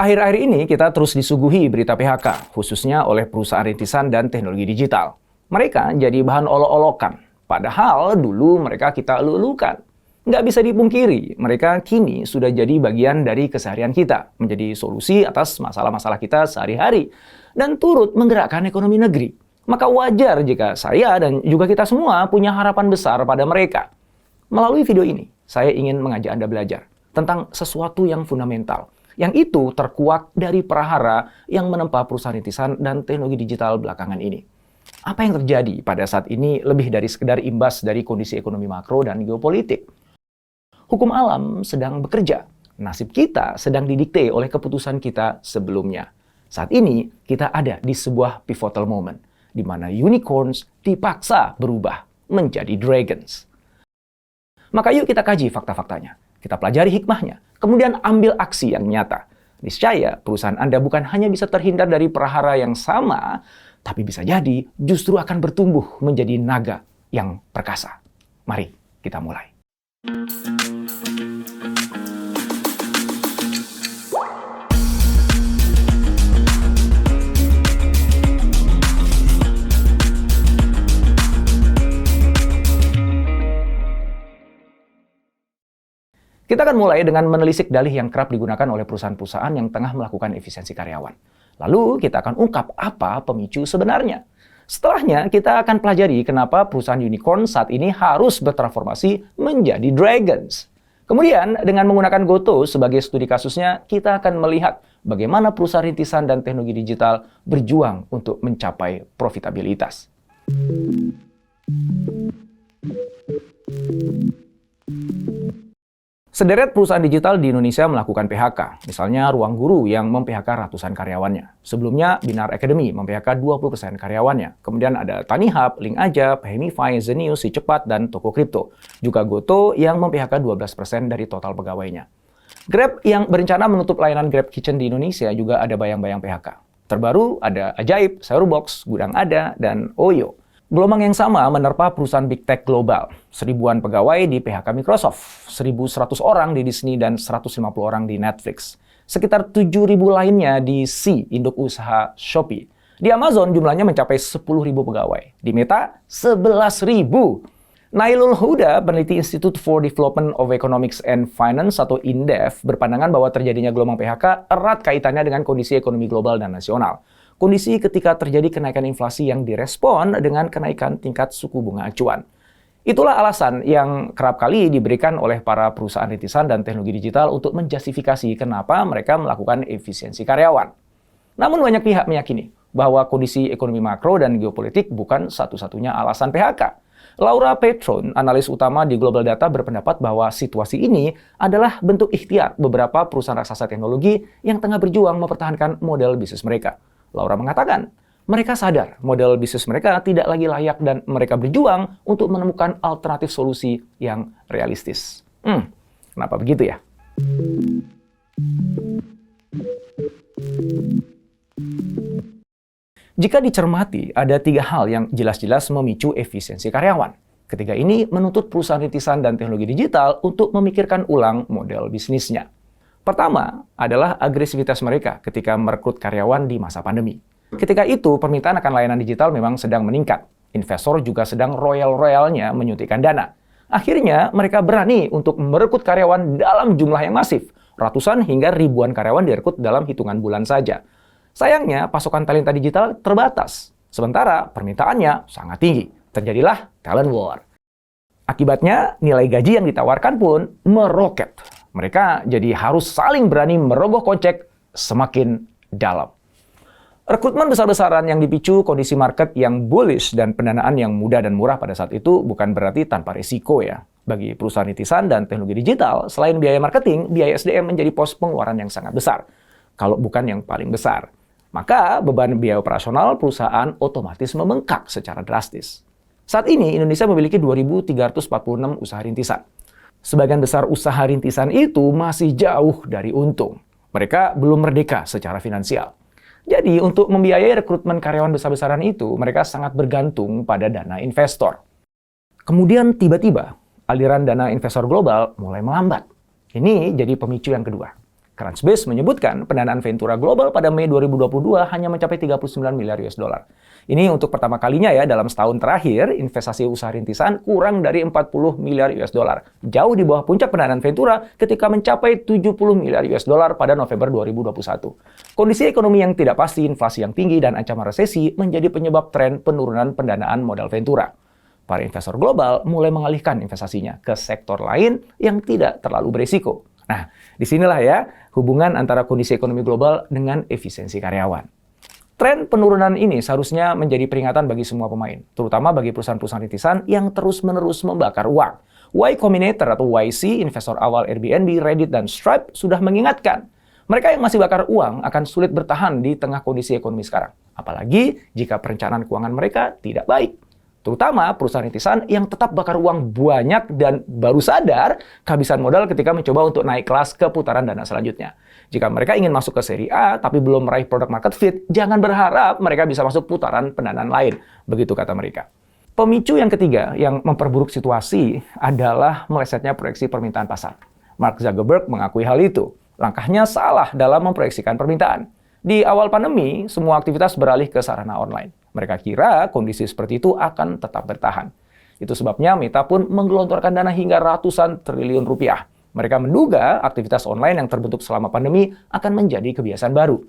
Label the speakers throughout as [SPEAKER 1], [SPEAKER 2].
[SPEAKER 1] Akhir-akhir ini kita terus disuguhi berita PHK, khususnya oleh perusahaan rintisan dan teknologi digital. Mereka jadi bahan olok-olokan, padahal dulu mereka kita elu-elukan. Nggak bisa dipungkiri, mereka kini sudah jadi bagian dari keseharian kita, menjadi solusi atas masalah-masalah kita sehari-hari, dan turut menggerakkan ekonomi negeri. Maka wajar jika saya dan juga kita semua punya harapan besar pada mereka. Melalui video ini, saya ingin mengajak Anda belajar tentang sesuatu yang fundamental, yang itu terkuak dari prahara yang menempa perusahaan rintisan dan teknologi digital belakangan ini. Apa yang terjadi pada saat ini lebih dari sekedar imbas dari kondisi ekonomi makro dan geopolitik. Hukum alam sedang bekerja. Nasib kita sedang didikte oleh keputusan kita sebelumnya. Saat ini kita ada di sebuah pivotal moment, di mana unicorns dipaksa berubah menjadi dragons. Maka yuk kita kaji fakta-faktanya. Kita pelajari hikmahnya, kemudian ambil aksi yang nyata. Niscaya perusahaan Anda bukan hanya bisa terhindar dari prahara yang sama, tapi bisa jadi justru akan bertumbuh menjadi naga yang perkasa. Mari kita mulai. Kita akan mulai dengan menelisik dalih yang kerap digunakan oleh perusahaan-perusahaan yang tengah melakukan efisiensi karyawan. Lalu kita akan ungkap apa pemicu sebenarnya. Setelahnya, kita akan pelajari kenapa perusahaan unicorn saat ini harus bertransformasi menjadi dragons. Kemudian, dengan menggunakan Gotoh sebagai studi kasusnya, kita akan melihat bagaimana perusahaan rintisan dan teknologi digital berjuang untuk mencapai profitabilitas. Sederet perusahaan digital di Indonesia melakukan PHK, misalnya Ruang Guru yang mem-PHK ratusan karyawannya. Sebelumnya, Binar Academy mem-PHK 20% karyawannya. Kemudian ada TaniHub, Link Aja, Pemify, Zenius, Si Cepat, dan Toko Kripto. Juga Gotoh yang mem-PHK 12% dari total pegawainya. Grab yang berencana menutup layanan Grab Kitchen di Indonesia juga ada bayang-bayang PHK. Terbaru ada Ajaib, Sayurbox, Gudang Ada, dan Oyo. Gelombang yang sama menerpa perusahaan Big Tech global. 1000-an pegawai di PHK Microsoft, 1.100 orang di Disney, dan 150 orang di Netflix. Sekitar 7.000 lainnya di Sea, induk usaha Shopee. Di Amazon jumlahnya mencapai 10.000 pegawai. Di Meta, 11.000. Nailul Huda, peneliti Institute for Development of Economics and Finance atau INDEF, berpandangan bahwa terjadinya gelombang PHK erat kaitannya dengan kondisi ekonomi global dan nasional. Kondisi ketika terjadi kenaikan inflasi yang direspon dengan kenaikan tingkat suku bunga acuan. Itulah alasan yang kerap kali diberikan oleh para perusahaan rintisan dan teknologi digital untuk menjustifikasi kenapa mereka melakukan efisiensi karyawan. Namun banyak pihak meyakini bahwa kondisi ekonomi makro dan geopolitik bukan satu-satunya alasan PHK. Laura Petron, analis utama di Global Data, berpendapat bahwa situasi ini adalah bentuk ikhtiar beberapa perusahaan raksasa teknologi yang tengah berjuang mempertahankan model bisnis mereka. Laura mengatakan, mereka sadar model bisnis mereka tidak lagi layak dan mereka berjuang untuk menemukan alternatif solusi yang realistis. Kenapa begitu ya? Jika dicermati, ada 3 hal yang jelas-jelas memicu efisiensi karyawan. Ketiga ini menuntut perusahaan rintisan dan teknologi digital untuk memikirkan ulang model bisnisnya. Pertama adalah agresivitas mereka ketika merekrut karyawan di masa pandemi. Ketika itu, permintaan akan layanan digital memang sedang meningkat. Investor juga sedang royal-royalnya menyuntikkan dana. Akhirnya, mereka berani untuk merekrut karyawan dalam jumlah yang masif. Ratusan hingga ribuan karyawan direkrut dalam hitungan bulan saja. Sayangnya, pasokan talenta digital terbatas. Sementara, permintaannya sangat tinggi. Terjadilah talent war. Akibatnya, nilai gaji yang ditawarkan pun meroket. Mereka jadi harus saling berani merogoh kocek semakin dalam. Rekrutmen besar-besaran yang dipicu kondisi market yang bullish dan pendanaan yang mudah dan murah pada saat itu bukan berarti tanpa risiko ya. Bagi perusahaan rintisan dan teknologi digital, selain biaya marketing, biaya SDM menjadi pos pengeluaran yang sangat besar. Kalau bukan yang paling besar. Maka beban biaya operasional perusahaan otomatis membengkak secara drastis. Saat ini Indonesia memiliki 2.346 usaha rintisan. Sebagian besar usaha rintisan itu masih jauh dari untung. Mereka belum merdeka secara finansial. Jadi, untuk membiayai rekrutmen karyawan besar-besaran itu, mereka sangat bergantung pada dana investor. Kemudian tiba-tiba, aliran dana investor global mulai melambat. Ini jadi pemicu yang kedua. Crunchbase menyebutkan pendanaan Ventura Global pada Mei 2022 hanya mencapai 39 miliar US dollar. Ini untuk pertama kalinya ya dalam setahun terakhir, investasi usaha rintisan kurang dari 40 miliar US dollar. Jauh di bawah puncak pendanaan Ventura ketika mencapai 70 miliar US dollar pada November 2021. Kondisi ekonomi yang tidak pasti, inflasi yang tinggi, dan ancaman resesi menjadi penyebab tren penurunan pendanaan modal Ventura. Para investor global mulai mengalihkan investasinya ke sektor lain yang tidak terlalu berisiko. Nah, disinilah ya hubungan antara kondisi ekonomi global dengan efisiensi karyawan. Tren penurunan ini seharusnya menjadi peringatan bagi semua pemain, terutama bagi perusahaan-perusahaan rintisan yang terus-menerus membakar uang. Y Combinator atau YC, investor awal Airbnb, Reddit, dan Stripe sudah mengingatkan, mereka yang masih bakar uang akan sulit bertahan di tengah kondisi ekonomi sekarang. Apalagi jika perencanaan keuangan mereka tidak baik. Terutama perusahaan rintisan yang tetap bakar uang banyak dan baru sadar kehabisan modal ketika mencoba untuk naik kelas ke putaran dana selanjutnya. Jika mereka ingin masuk ke seri A tapi belum meraih product market fit, jangan berharap mereka bisa masuk putaran pendanaan lain. Begitu kata mereka. Pemicu yang ketiga yang memperburuk situasi adalah melesetnya proyeksi permintaan pasar. Mark Zuckerberg mengakui hal itu. Langkahnya salah dalam memproyeksikan permintaan. Di awal pandemi, semua aktivitas beralih ke sarana online. Mereka kira kondisi seperti itu akan tetap bertahan. Itu sebabnya Meta pun menggelontorkan dana hingga ratusan triliun rupiah. Mereka menduga aktivitas online yang terbentuk selama pandemi akan menjadi kebiasaan baru.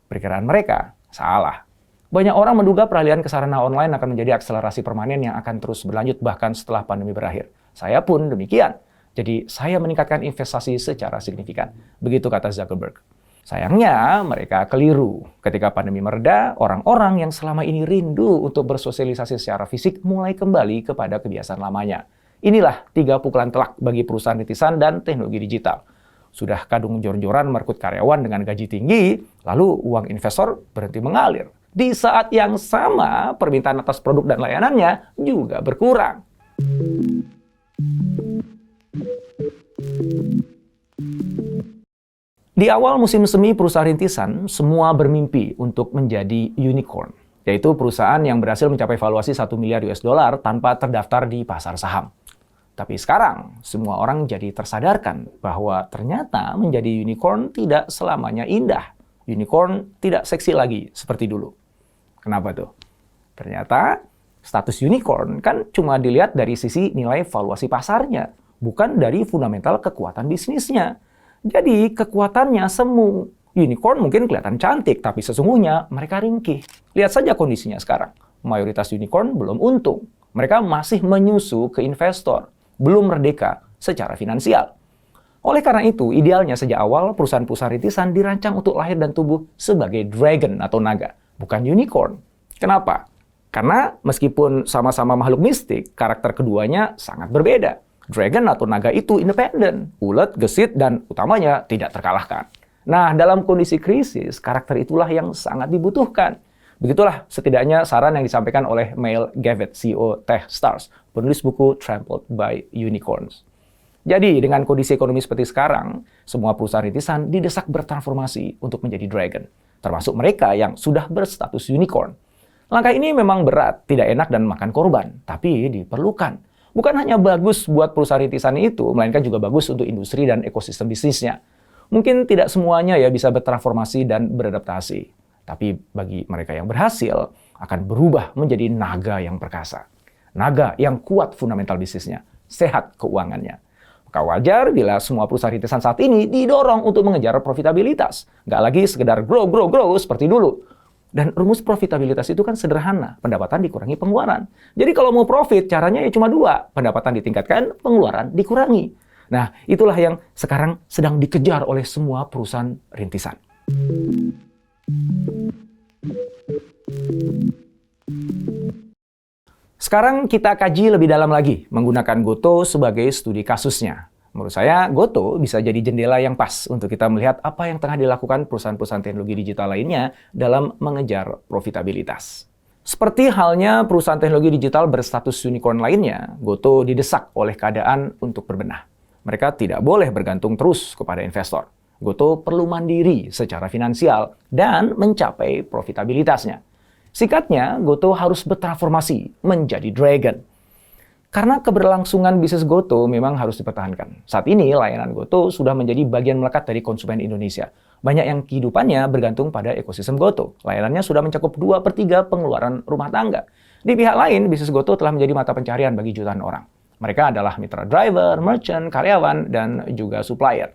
[SPEAKER 1] Perkiraan mereka salah. Banyak orang menduga peralihan ke sarana online akan menjadi akselerasi permanen yang akan terus berlanjut bahkan setelah pandemi berakhir. Saya pun demikian. Jadi saya meningkatkan investasi secara signifikan. Begitu kata Zuckerberg. Sayangnya, mereka keliru. Ketika pandemi mereda, orang-orang yang selama ini rindu untuk bersosialisasi secara fisik mulai kembali kepada kebiasaan lamanya. Inilah 3 pukulan telak bagi perusahaan rintisan dan teknologi digital. Sudah kadung jor-joran merekrut karyawan dengan gaji tinggi, lalu uang investor berhenti mengalir. Di saat yang sama, permintaan atas produk dan layanannya juga berkurang. Di awal musim semi perusahaan rintisan, semua bermimpi untuk menjadi unicorn, yaitu perusahaan yang berhasil mencapai valuasi 1 miliar US dollar tanpa terdaftar di pasar saham. Tapi sekarang, semua orang jadi tersadarkan bahwa ternyata menjadi unicorn tidak selamanya indah. Unicorn tidak seksi lagi seperti dulu. Kenapa tuh? Ternyata status unicorn kan cuma dilihat dari sisi nilai valuasi pasarnya, bukan dari fundamental kekuatan bisnisnya. Jadi kekuatannya semu. Unicorn mungkin kelihatan cantik, tapi sesungguhnya mereka ringkih. Lihat saja kondisinya sekarang. Mayoritas unicorn belum untung. Mereka masih menyusu ke investor. Belum merdeka secara finansial. Oleh karena itu, idealnya sejak awal perusahaan-perusahaan rintisan dirancang untuk lahir dan tumbuh sebagai dragon atau naga, bukan unicorn. Kenapa? Karena meskipun sama-sama makhluk mistik, karakter keduanya sangat berbeda. Dragon atau naga itu independen, ulet, gesit, dan utamanya tidak terkalahkan. Nah, dalam kondisi krisis, karakter itulah yang sangat dibutuhkan. Begitulah setidaknya saran yang disampaikan oleh Mael Gavin, CEO Techstars, penulis buku Trampled by Unicorns. Jadi, dengan kondisi ekonomi seperti sekarang, semua perusahaan rintisan didesak bertransformasi untuk menjadi dragon, termasuk mereka yang sudah berstatus unicorn. Langkah ini memang berat, tidak enak, dan makan korban, tapi diperlukan. Bukan hanya bagus buat perusahaan rintisan itu, melainkan juga bagus untuk industri dan ekosistem bisnisnya. Mungkin tidak semuanya ya bisa bertransformasi dan beradaptasi. Tapi bagi mereka yang berhasil, akan berubah menjadi naga yang perkasa. Naga yang kuat fundamental bisnisnya, sehat keuangannya. Maka wajar bila semua perusahaan rintisan saat ini didorong untuk mengejar profitabilitas. Nggak lagi sekedar grow seperti dulu. Dan rumus profitabilitas itu kan sederhana, pendapatan dikurangi pengeluaran. Jadi kalau mau profit, caranya ya cuma 2, pendapatan ditingkatkan, pengeluaran dikurangi. Nah, itulah yang sekarang sedang dikejar oleh semua perusahaan rintisan. Sekarang kita kaji lebih dalam lagi, menggunakan Gotoh sebagai studi kasusnya. Menurut saya, Gotoh bisa jadi jendela yang pas untuk kita melihat apa yang tengah dilakukan perusahaan-perusahaan teknologi digital lainnya dalam mengejar profitabilitas. Seperti halnya perusahaan teknologi digital berstatus unicorn lainnya, Gotoh didesak oleh keadaan untuk berbenah. Mereka tidak boleh bergantung terus kepada investor. Gotoh perlu mandiri secara finansial dan mencapai profitabilitasnya. Singkatnya, Gotoh harus bertransformasi menjadi dragon. Karena keberlangsungan bisnis GoTo memang harus dipertahankan. Saat ini, layanan GoTo sudah menjadi bagian melekat dari konsumen Indonesia. Banyak yang kehidupannya bergantung pada ekosistem GoTo. Layanannya sudah mencakup 2/3 pengeluaran rumah tangga. Di pihak lain, bisnis GoTo telah menjadi mata pencarian bagi jutaan orang. Mereka adalah mitra driver, merchant, karyawan, dan juga supplier.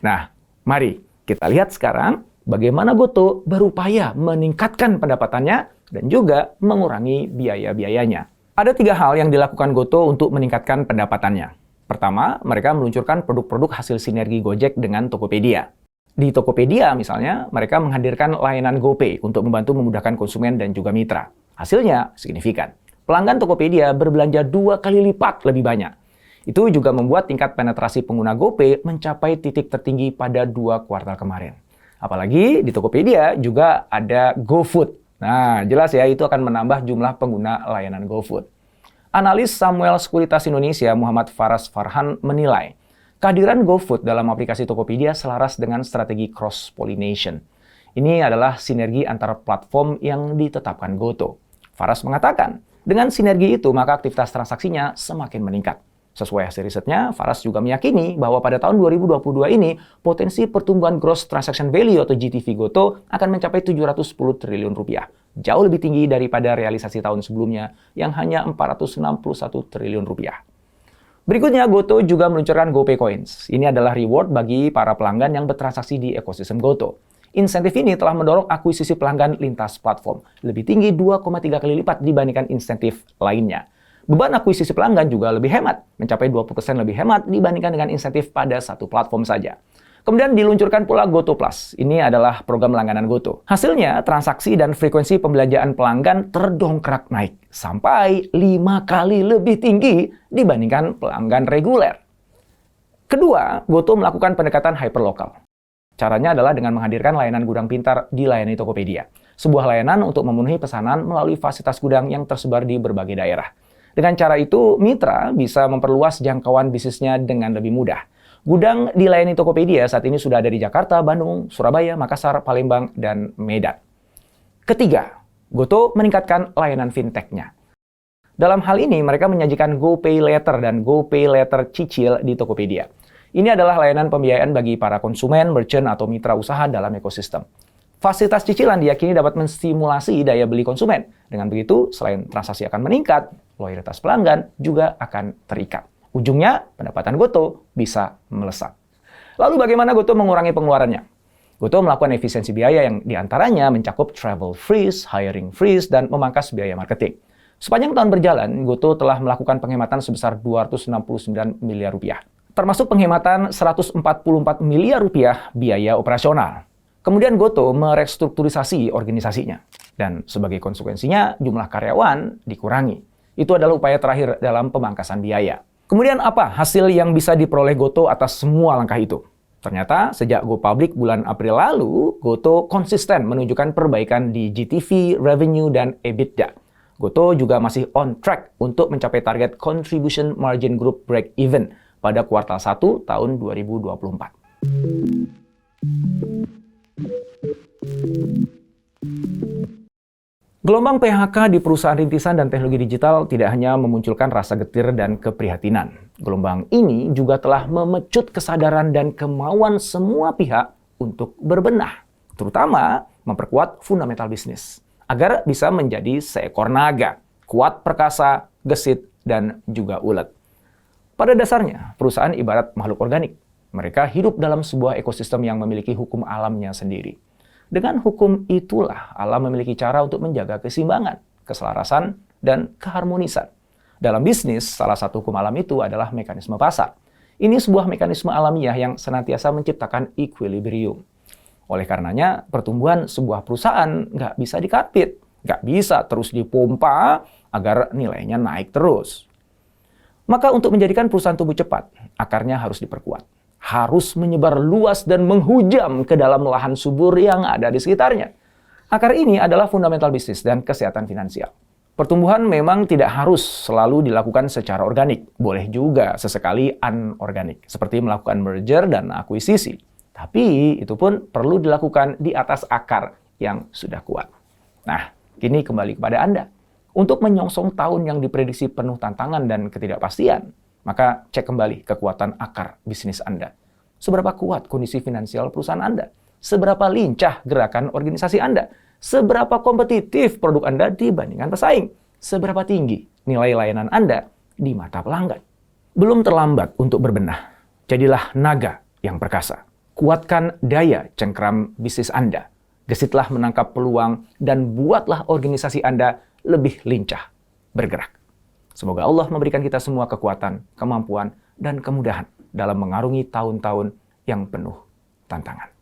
[SPEAKER 1] Nah, mari kita lihat sekarang bagaimana GoTo berupaya meningkatkan pendapatannya dan juga mengurangi biaya-biayanya. Ada 3 hal yang dilakukan GoTo untuk meningkatkan pendapatannya. Pertama, mereka meluncurkan produk-produk hasil sinergi Gojek dengan Tokopedia. Di Tokopedia misalnya, mereka menghadirkan layanan GoPay untuk membantu memudahkan konsumen dan juga mitra. Hasilnya signifikan. Pelanggan Tokopedia berbelanja 2 kali lipat lebih banyak. Itu juga membuat tingkat penetrasi pengguna GoPay mencapai titik tertinggi pada 2 kuartal kemarin. Apalagi di Tokopedia juga ada GoFood. Nah, jelas ya, itu akan menambah jumlah pengguna layanan GoFood. Analis Samuel Sekuritas Indonesia Muhammad Faras Farhan menilai, kehadiran GoFood dalam aplikasi Tokopedia selaras dengan strategi cross-pollination. Ini adalah sinergi antara platform yang ditetapkan GoTo. Faras mengatakan, dengan sinergi itu maka aktivitas transaksinya semakin meningkat. Sesuai hasil risetnya, Faras juga meyakini bahwa pada tahun 2022 ini, potensi pertumbuhan Gross Transaction Value atau GTV GoTo akan mencapai 710 triliun rupiah. Jauh lebih tinggi daripada realisasi tahun sebelumnya yang hanya 461 triliun rupiah. Berikutnya, GoTo juga meluncurkan GoPay Coins. Ini adalah reward bagi para pelanggan yang bertransaksi di ekosistem GoTo. Insentif ini telah mendorong akuisisi pelanggan lintas platform, lebih tinggi 2,3 kali lipat dibandingkan insentif lainnya. Beban akuisisi pelanggan juga lebih hemat, mencapai 20% lebih hemat dibandingkan dengan insentif pada satu platform saja. Kemudian diluncurkan pula GoTo Plus. Ini adalah program langganan GoTo. Hasilnya, transaksi dan frekuensi pembelanjaan pelanggan terdongkrak naik, sampai 5 kali lebih tinggi dibandingkan pelanggan reguler. Kedua, GoTo melakukan pendekatan hyperlokal. Caranya adalah dengan menghadirkan layanan gudang pintar dilayani Tokopedia. Sebuah layanan untuk memenuhi pesanan melalui fasilitas gudang yang tersebar di berbagai daerah. Dengan cara itu, mitra bisa memperluas jangkauan bisnisnya dengan lebih mudah. Gudang dilayani Tokopedia saat ini sudah ada di Jakarta, Bandung, Surabaya, Makassar, Palembang, dan Medan. Ketiga, GoTo meningkatkan layanan fintech-nya. Dalam hal ini, mereka menyajikan GoPay Later dan GoPay Later Cicil di Tokopedia. Ini adalah layanan pembiayaan bagi para konsumen, merchant, atau mitra usaha dalam ekosistem. Fasilitas cicilan diyakini dapat menstimulasi daya beli konsumen. Dengan begitu, selain transaksi akan meningkat, loyalitas pelanggan juga akan terikat. Ujungnya, pendapatan GoTo bisa melesat. Lalu bagaimana GoTo mengurangi pengeluarannya? GoTo melakukan efisiensi biaya yang diantaranya mencakup travel freeze, hiring freeze, dan memangkas biaya marketing. Sepanjang tahun berjalan, GoTo telah melakukan penghematan sebesar 269 miliar rupiah. Termasuk penghematan 144 miliar rupiah biaya operasional. Kemudian GoTo merestrukturisasi organisasinya. Dan sebagai konsekuensinya, jumlah karyawan dikurangi. Itu adalah upaya terakhir dalam pemangkasan biaya. Kemudian apa hasil yang bisa diperoleh GoTo atas semua langkah itu? Ternyata sejak go public bulan April lalu, GoTo konsisten menunjukkan perbaikan di GTV, revenue, dan EBITDA. GoTo juga masih on track untuk mencapai target Contribution Margin Group break even pada kuartal 1 tahun 2024. Gelombang PHK di perusahaan rintisan dan teknologi digital tidak hanya memunculkan rasa getir dan keprihatinan. Gelombang ini juga telah memecut kesadaran dan kemauan semua pihak untuk berbenah, terutama memperkuat fundamental bisnis, agar bisa menjadi seekor naga, kuat perkasa, gesit, dan juga ulet. Pada dasarnya, perusahaan ibarat makhluk organik. Mereka hidup dalam sebuah ekosistem yang memiliki hukum alamnya sendiri. Dengan hukum itulah alam memiliki cara untuk menjaga keseimbangan, keselarasan, dan keharmonisan. Dalam bisnis, salah satu hukum alam itu adalah mekanisme pasar. Ini sebuah mekanisme alamiah yang senantiasa menciptakan equilibrium. Oleh karenanya, pertumbuhan sebuah perusahaan nggak bisa dikapit, nggak bisa terus dipompa agar nilainya naik terus. Maka untuk menjadikan perusahaan tumbuh cepat, akarnya harus diperkuat. Harus menyebar luas dan menghujam ke dalam lahan subur yang ada di sekitarnya. Akar ini adalah fundamental bisnis dan kesehatan finansial. Pertumbuhan memang tidak harus selalu dilakukan secara organik. Boleh juga sesekali anorganik, seperti melakukan merger dan akuisisi. Tapi itu pun perlu dilakukan di atas akar yang sudah kuat. Nah, kini kembali kepada Anda. Untuk menyongsong tahun yang diprediksi penuh tantangan dan ketidakpastian, maka cek kembali kekuatan akar bisnis Anda. Seberapa kuat kondisi finansial perusahaan Anda? Seberapa lincah gerakan organisasi Anda? Seberapa kompetitif produk Anda dibandingkan pesaing? Seberapa tinggi nilai layanan Anda di mata pelanggan? Belum terlambat untuk berbenah. Jadilah naga yang perkasa. Kuatkan daya cengkram bisnis Anda. Gesitlah menangkap peluang dan buatlah organisasi Anda lebih lincah bergerak. Semoga Allah memberikan kita semua kekuatan, kemampuan, dan kemudahan dalam mengarungi tahun-tahun yang penuh tantangan.